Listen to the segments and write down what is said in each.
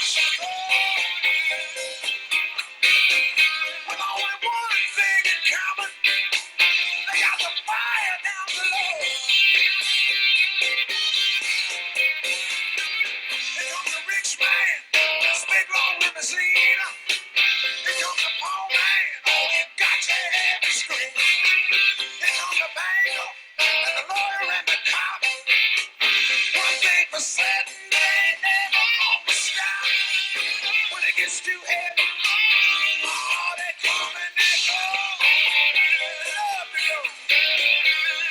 With only one thing in common, they got the fire down below. Here comes the rich man, this big long limousine. Here comes the poor man, all you got to have is scream. Here comes the banker, and the lawyer, and the cop. One thing for certain, they ain't never gonna stop. When it gets too heavy, oh, they come and they go. They love to go.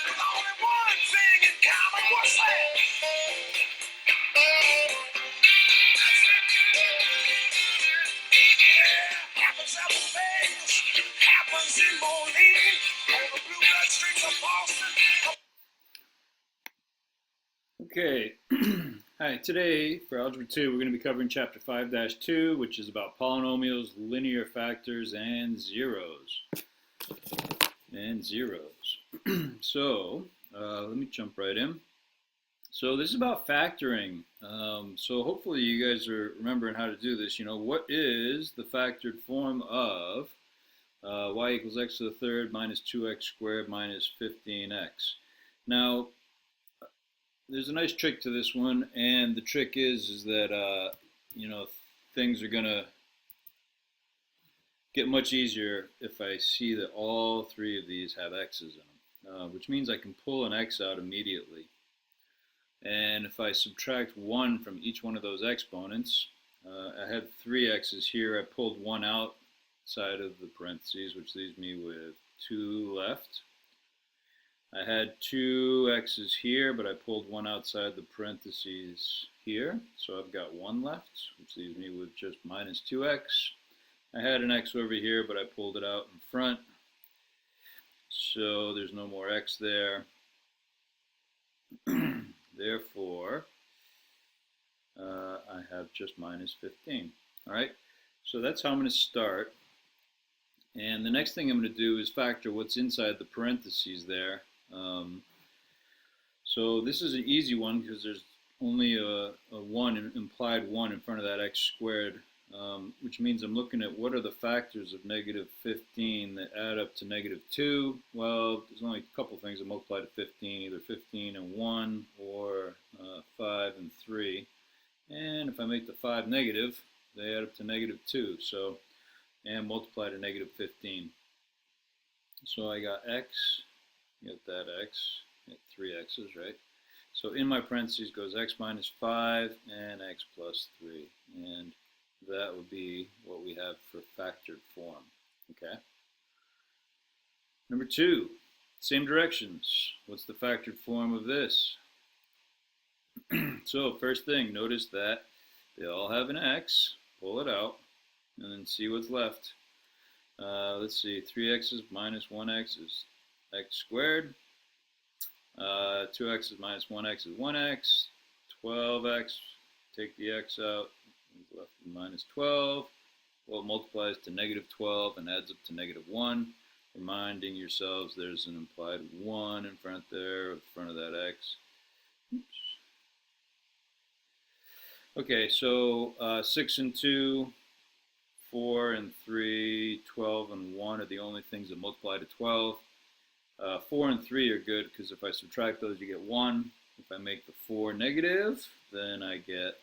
With only one thing in common, what's that? That's it. Yeah, happens out in Vegas, happens in Moline, on the blue blood streets of Boston. Okay, hi, today for Algebra 2 we're going to be covering Chapter 5-2, which is about polynomials, linear factors, and zeros. So, let me jump right in. So this is about factoring. So hopefully you guys are remembering how to do this. You know, what is the factored form of y equals x to the third minus 2x squared minus 15x? Now, there's a nice trick to this one, and the trick is that you know, things are gonna get much easier if I see that all three of these have x's in them, which means I can pull an x out immediately. And if I subtract 1 from each one of those exponents, I had 3 x's here. I pulled 1 outside of the parentheses, which leaves me with 2 left. I had 2 x's here, but I pulled 1 outside the parentheses here, so I've got 1 left, which leaves me with just minus 2x. I had an x over here, but I pulled it out in front, so there's no more x there. Therefore, I have just minus 15. All right, so that's how I'm going to start. And the next thing I'm going to do is factor what's inside the parentheses there. So this is an easy one because there's only a 1, implied 1 in front of that x squared, which means I'm looking at what are the factors of negative 15 that add up to negative 2. Well, there's only a couple things that multiply to 15, either 15 and 1 or 5 and 3. And if I make the 5 negative, they add up to negative 2, so, and multiply to negative 15. So I got x, get that x, get 3 x's, right? So in my parentheses goes x minus 5 and x plus 3. And that would be what we have for factored form, okay? Number 2, same directions. What's the factored form of this? So first thing, notice that they all have an x. Pull it out and then see what's left. Let's see, 3x's minus 1x is x squared. 2x minus 1x is 1x. 12x, take the x out, left with minus 12. Well, it multiplies to negative 12 and adds up to negative 1. Reminding yourselves there's an implied 1 in front there, in front of that x. Oops. Okay, so 6 and 2, 4 and 3, 12 and 1 are the only things that multiply to 12. 4 and 3 are good because if I subtract those, you get 1. If I make the 4 negative, then I get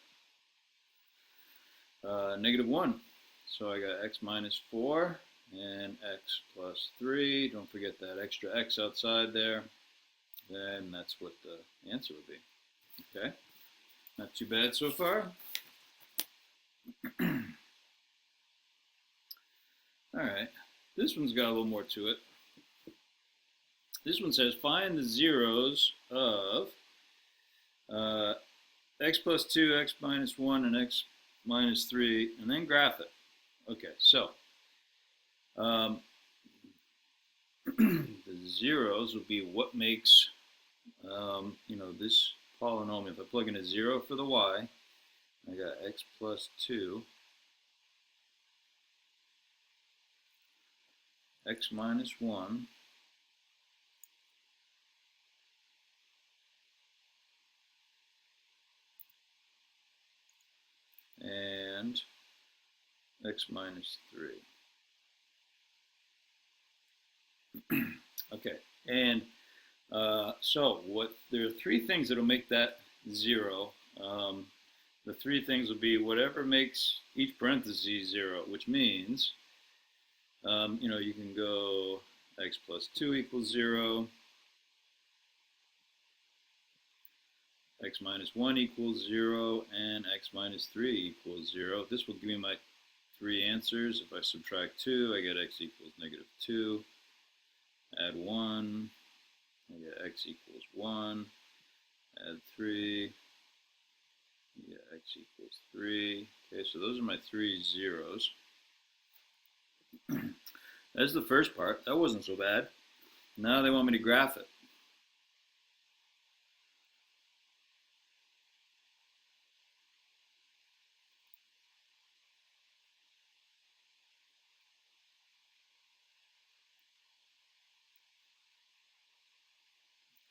negative 1. So I got x minus 4 and x plus 3. Don't forget that extra x outside there. Then that's what the answer would be. Okay, not too bad so far. All right, this one's got a little more to it. This one says find the zeros of x plus 2, x minus 1, and x minus 3, and then graph it. Okay, so the zeros will be what makes you know, this polynomial. If I plug in a 0 for the y, I got x plus 2, x minus 1, and and x minus 3. Okay, and so there are three things that will make that 0. The three things will be whatever makes each parenthesis 0, which means, you can go x plus 2 equals 0, x minus 1 equals 0, and x minus 3 equals 0. This will give me my three answers. If I subtract 2, I get x equals negative 2. Add 1, I get x equals 1. Add 3, I get x equals 3. Okay, so those are my three zeros. That's the first part. That wasn't so bad. Now they want me to graph it.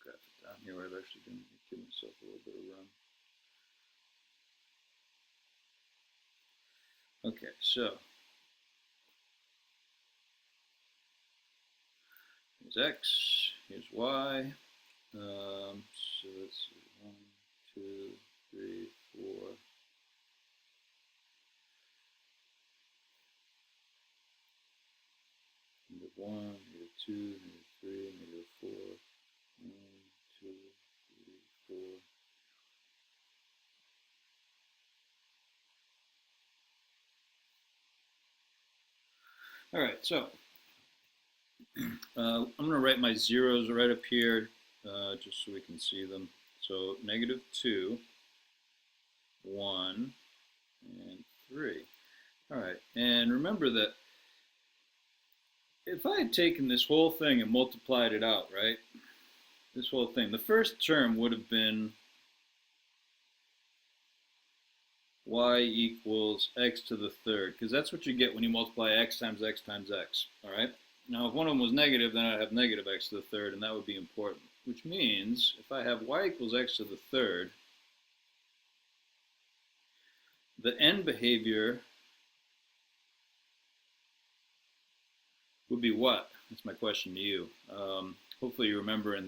Graph it down here. I've actually been giving myself a little bit of run. Okay, so here's x, here's y. So let's see, 1, 2, 3, 4. Negative 1, negative 2, negative 3, negative 4. 1, 2, 3, 4. All right, so I'm going to write my zeros right up here just so we can see them. So negative 2, 1, and 3. All right, and remember that if I had taken this whole thing and multiplied it out, right, this whole thing, the first term would have been y equals x to the third, because that's what you get when you multiply x times x times x, all right? Now, if one of them was negative, then I'd have negative x to the third, and that would be important, which means if I have y equals x to the third, the end behavior would be what? That's my question to you. Hopefully you remember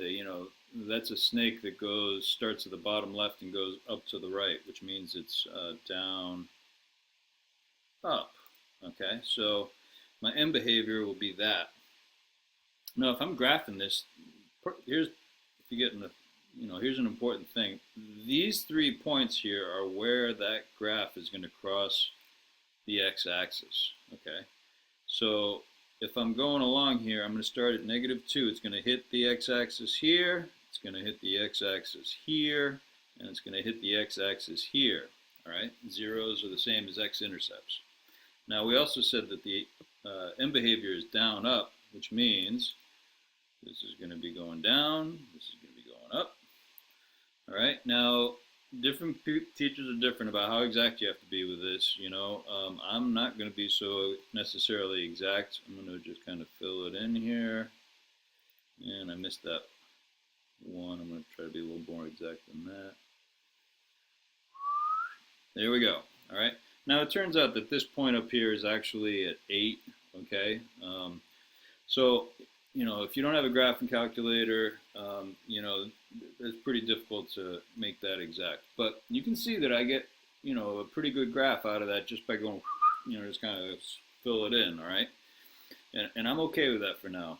that's a snake that starts at the bottom left and goes up to the right, which means it's down, up. Okay, so my end behavior will be that. Now, if I'm graphing this, here's an important thing. These 3 points here are where that graph is going to cross the x-axis. Okay, so if I'm going along here, I'm going to start at negative 2. It's going to hit the x-axis here. It's going to hit the x-axis here. And it's going to hit the x-axis here. All right? Zeros are the same as x-intercepts. Now, we also said that the end behavior is down, up, which means this is going to be going down. This is going to be going up. All right? Now, different teachers are different about how exact you have to be with this. I'm not going to be so necessarily exact. I'm going to just kind of fill it in here. And I missed that one. I'm going to try to be a little more exact than that. There we go. All right. Now it turns out that this point up here is actually at 8. Okay. So if you don't have a graphing calculator, it's pretty difficult to make that exact. But you can see that I get, a pretty good graph out of that just by going, just kind of fill it in, all right? And I'm okay with that for now.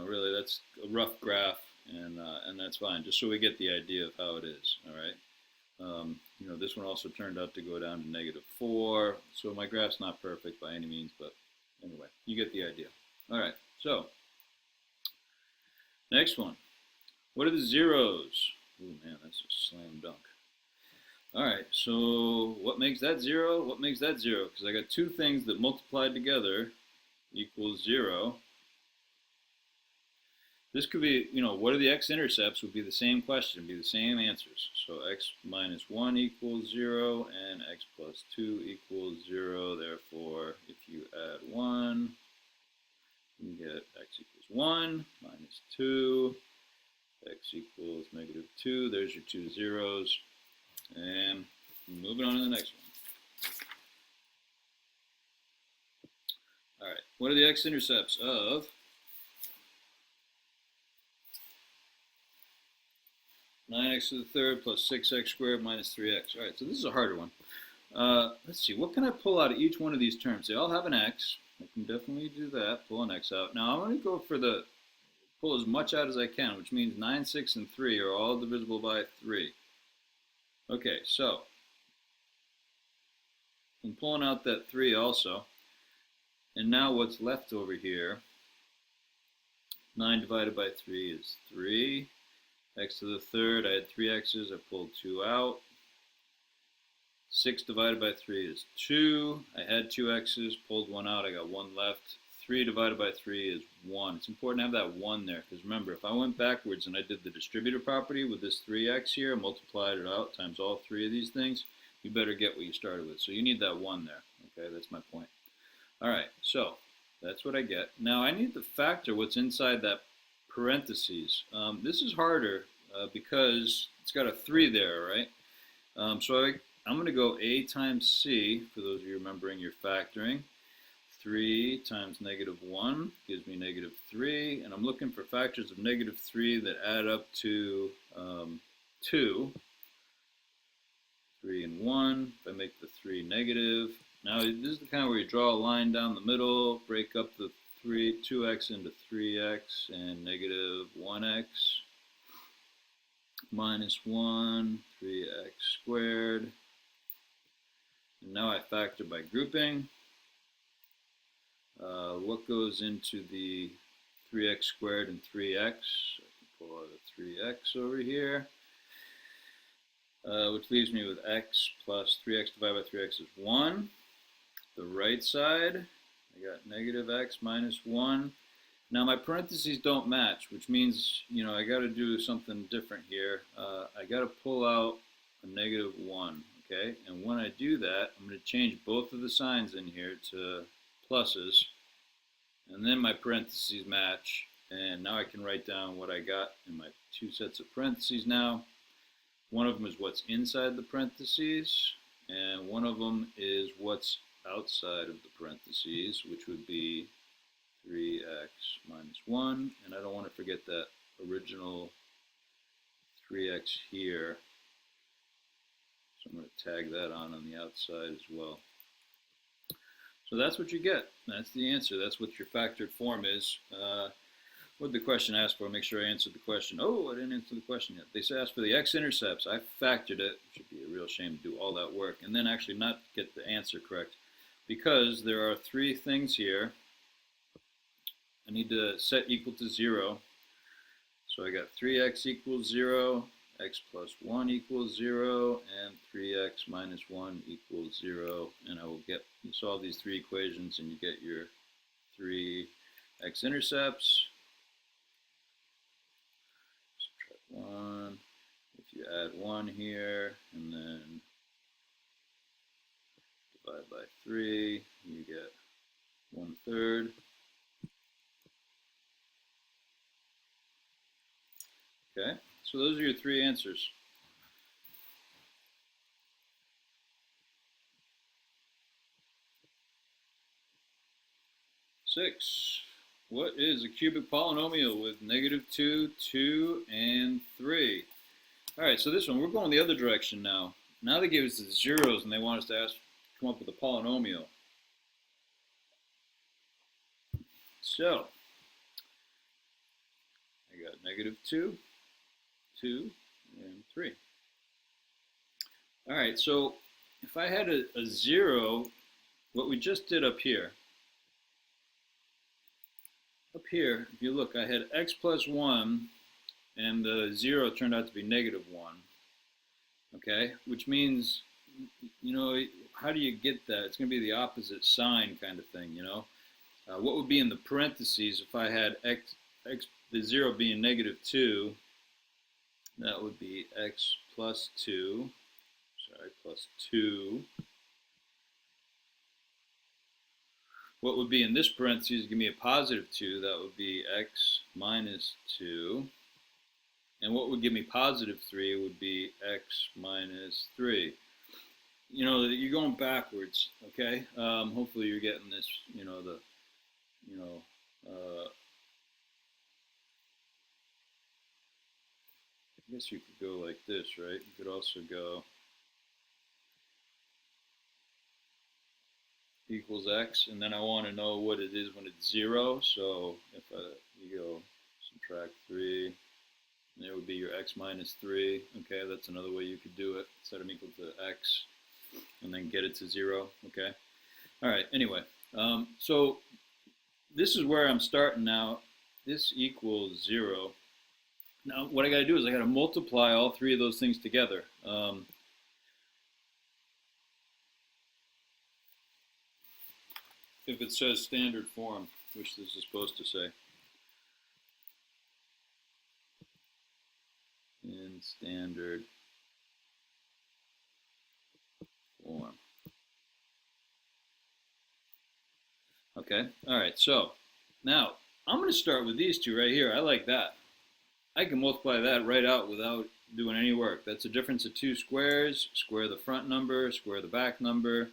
Really that's a rough graph, and that's fine, just so we get the idea of how it is, all right? This one also turned out to go down to negative 4, so my graph's not perfect by any means, but anyway, you get the idea. All right, so next one. What are the zeros? Oh man, that's a slam dunk. All right, so what makes that 0? What makes that 0? Because I got two things that multiplied together equals 0. This could be, what are the x-intercepts would be the same question, be the same answers. So x minus 1 equals 0 and x plus 2 equals 0. Therefore, if you add 1, you get x equals 1 minus 2. X equals negative 2. There's your two zeros. And moving on to the next one. what are the x-intercepts of 9x to the third plus 6x squared minus 3x? All right, so this is a harder one. Let's see, what can I pull out of each one of these terms? They all have an x. I can definitely do that, pull an x out. Now, I want to go for pull as much out as I can, which means 9, 6, and 3 are all divisible by 3. Okay, so I'm pulling out that 3 also. And now what's left over here, 9 divided by 3 is 3. X to the third, I had 3 x's, I pulled 2 out. 6 divided by 3 is 2. I had 2 x's, pulled 1 out, I got 1 left. 3 divided by 3 is 1. It's important to have that 1 there, because remember, if I went backwards and I did the distributive property with this 3x here, multiplied it out times all 3 of these things, you better get what you started with. So you need that 1 there. Okay, that's my point. All right, so that's what I get. Now I need to factor what's inside that parentheses. This is harder because it's got a 3 there, right? I'm going to go a times c, for those of you remembering your factoring. 3 times negative 1 gives me negative 3, and I'm looking for factors of negative 3 that add up to 2. 3 and 1, if I make the 3 negative. Now this is the kind where you draw a line down the middle, break up the 2x into 3x and negative 1x minus 1, 3x squared. And now I factor by grouping. What goes into the 3x squared and 3x? I can pull out a 3x over here, which leaves me with x plus 3x divided by 3x is 1. The right side, I got negative x minus 1. Now my parentheses don't match, which means, I got to do something different here. I got to pull out a negative 1, okay? And when I do that, I'm going to change both of the signs in here to pluses, and then my parentheses match, and now I can write down what I got in my 2 sets of parentheses now. One of them is what's inside the parentheses, and one of them is what's outside of the parentheses, which would be 3x minus 1, and I don't want to forget that original 3x here, so I'm going to tag that on the outside as well. So that's what you get. That's the answer. That's what your factored form is. What did the question ask for? Make sure I answered the question. Oh, I didn't answer the question yet. They asked for the x-intercepts. I factored it. It should be a real shame to do all that work and then actually not get the answer correct, because there are 3 things here. I need to set equal to 0. So I got 3x equals 0, x plus 1 equals 0, and 3x minus 1 equals 0. And I will you solve these 3 equations and you get your 3 x-intercepts. Subtract 1. If you add 1 here and then divide by 3, you get 1/3. Okay, so those are your 3 answers. Six. What is a cubic polynomial with -2, 2, and 3? All right, so this one, we're going the other direction now. Now they give us the zeros and they want us to come up with a polynomial. So, I got -2, 2, and 3. All right, so if I had a 0, what we just did up here, if you look, I had x plus 1, and the 0 turned out to be -1. Okay, which means, how do you get that? It's going to be the opposite sign kind of thing, What would be in the parentheses if I had the 0 being -2? That would be x plus 2, plus 2. What would be in this parentheses, give me a positive 2, that would be x minus 2. And what would give me positive 3 would be x minus 3. You're going backwards, okay? Hopefully you're getting this, you know, I guess you could go like this, right? You could also go equals x, and then I want to know what it is when it's 0. So if you go subtract 3, it would be your x minus 3. Okay, that's another way you could do it. Set them equal to x, and then get it to 0. Okay. All right. Anyway, so this is where I'm starting now. This equals 0. Now, what I got to do is I got to multiply all three of those things together. If it says standard form, which this is supposed to say, in standard form. Okay, all right, so now I'm going to start with these two right here. I like that. I can multiply that right out without doing any work. That's a difference of two squares. Square the front number, square the back number.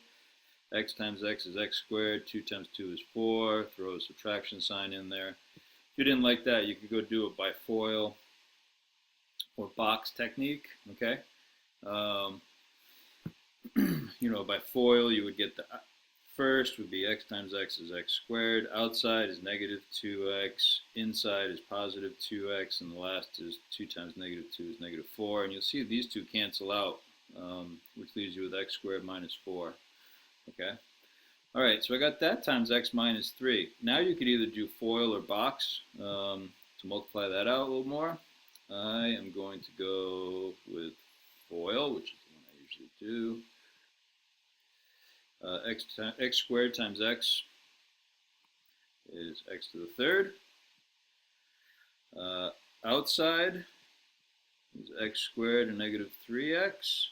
X times x is x squared. 2 times 2 is 4. Throw a subtraction sign in there. If you didn't like that, you could go do it by FOIL or box technique, okay? You know, by FOIL, you would get the first would be x times x is x squared. Outside is negative 2x. Inside is positive 2x. And the last is 2 times negative 2 is negative 4. And you'll see these two cancel out, which leaves you with x squared minus 4. Okay? All right, so I got that times x minus 3. Now you could either do FOIL or box to multiply that out a little more. I am going to go with FOIL, which is the one I usually do. X squared times x is x to the third. Outside is x squared and negative 3x,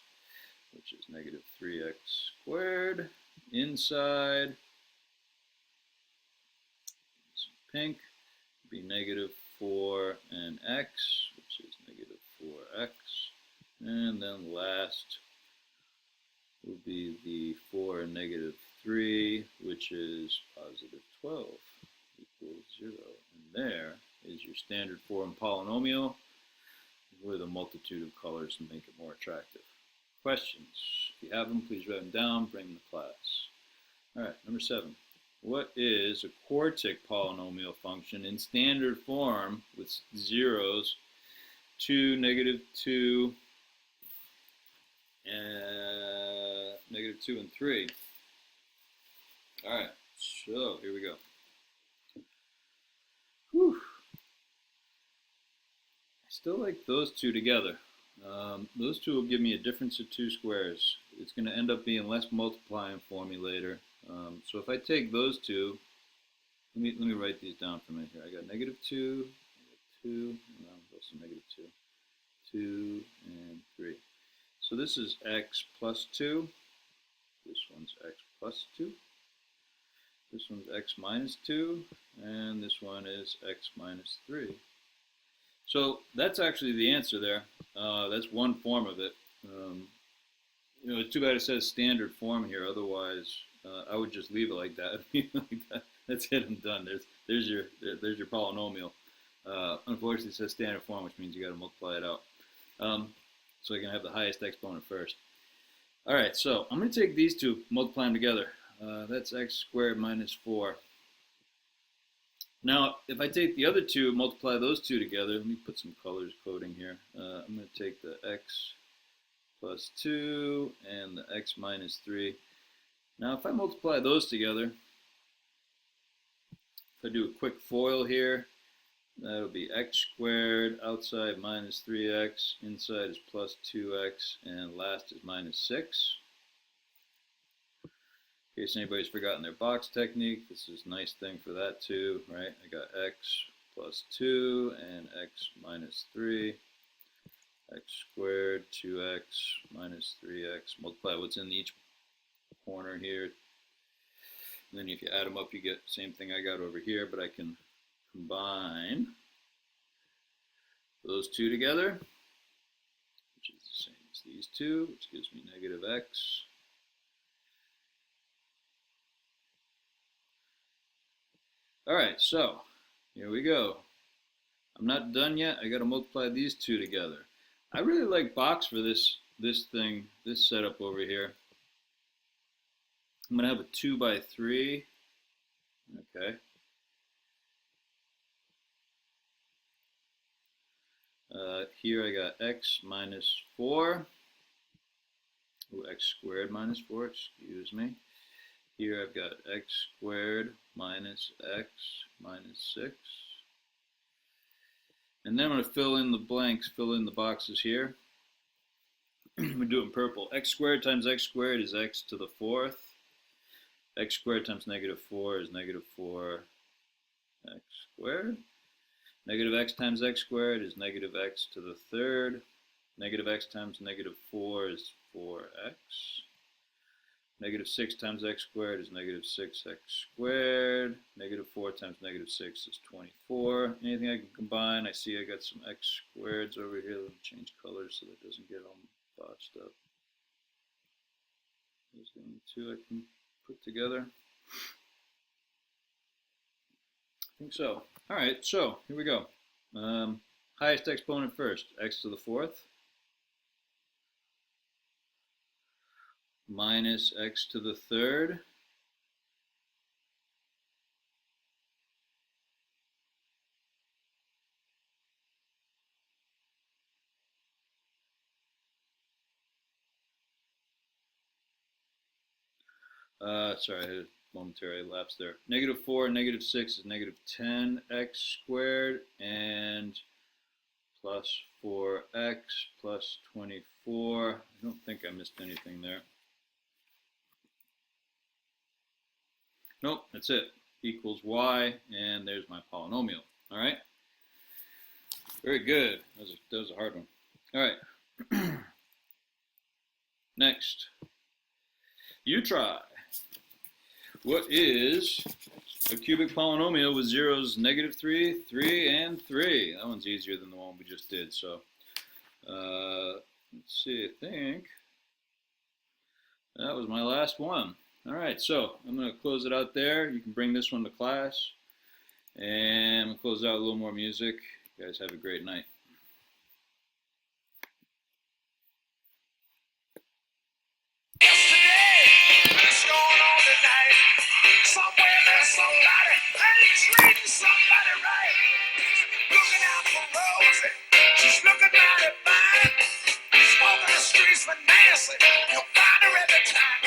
which is negative 3x squared. Inside, some pink, would be negative 4 and x, which is negative 4x. And then last would be the 4 and negative 3, which is positive 12 equals 0. And there is your standard form polynomial with a multitude of colors to make it more attractive. Questions? If you have them, please write them down, bring them to class. All right, number 7. What is a quartic polynomial function in standard form with zeros, 2, negative 2, negative 2 and 3. All right, so here we go. Whew. I still like those two together. Those two will give me a difference of two squares. It's going to end up being less multiplying for me later. So if I take those two, let me write these down for a minute here. I got negative 2, 2, and also negative 2, 2, and 3. So this is x plus 2. This one's x plus 2. This one's x minus 2. And this one is x minus 3. So that's actually the answer there. That's one form of it. You know, it's too bad it says standard form here. Otherwise, I would just leave it like that. That's it. I'm done. There's your polynomial. Unfortunately, it says standard form, which means you got to multiply it out. So I can have the highest exponent first. All right. So I'm going to take these two, multiply them together. That's x squared minus 4. Now, if I take the other two, multiply those two together, let me put some colors coding here. I'm going to take the x plus 2 and the x minus 3. Now, if I multiply those together, if I do a quick FOIL here, that'll be x squared, outside minus 3x, inside is plus 2x, and last is minus 6. In case anybody's forgotten their box technique, this is a nice thing for that too, right? I got x plus 2 and x minus 3, x squared, 2x minus 3x. Multiply what's in each corner here. And then if you add them up, you get the same thing I got over here, but I can combine those two together, which is the same as these two, which gives me negative x. All right, so here we go. I'm not done yet. I got to multiply these two together. I really like box for this setup over here. I'm gonna have a 2 by 3. Okay. Here I got x minus 4. Ooh, x squared minus 4, excuse me. Here I've got x squared minus x minus 6. And then I'm going to fill in the blanks, fill in the boxes here. I'm going to do it in purple. X squared times x squared is x to the 4th. X squared times negative 4 is negative 4 x squared. Negative x times x squared is negative x to the 3rd. Negative x times negative 4 is 4x. Negative 6 times x squared is negative 6x squared. Negative 4 times negative 6 is 24. Anything I can combine? I see I got some x squareds over here. Let me change colors so that it doesn't get all botched up. Those are the only two I can put together. I think so. All right, so here we go. Highest exponent first, x to the 4th. Minus x to the 3rd. Sorry, I had a momentary lapse there. Negative 4 and negative 6 is negative 10x squared, and plus 4x plus 24. I don't think I missed anything there. Nope, that's it. Equals y, and there's my polynomial. All right? Very good. That was a hard one. All right. Next. You try. What is a cubic polynomial with zeros negative 3, 3, and 3? That one's easier than the one we just did. So let's see, I think that was my last one. All right, so I'm going to close it out there. You can bring this one to class. And I'm going to close out with a little more music. You guys have a great night. Somewhere there's somebody, and he's treating somebody right. Looking out for Rosie, she's looking mighty fine. Smoking the streets for Nancy, you'll find her every time.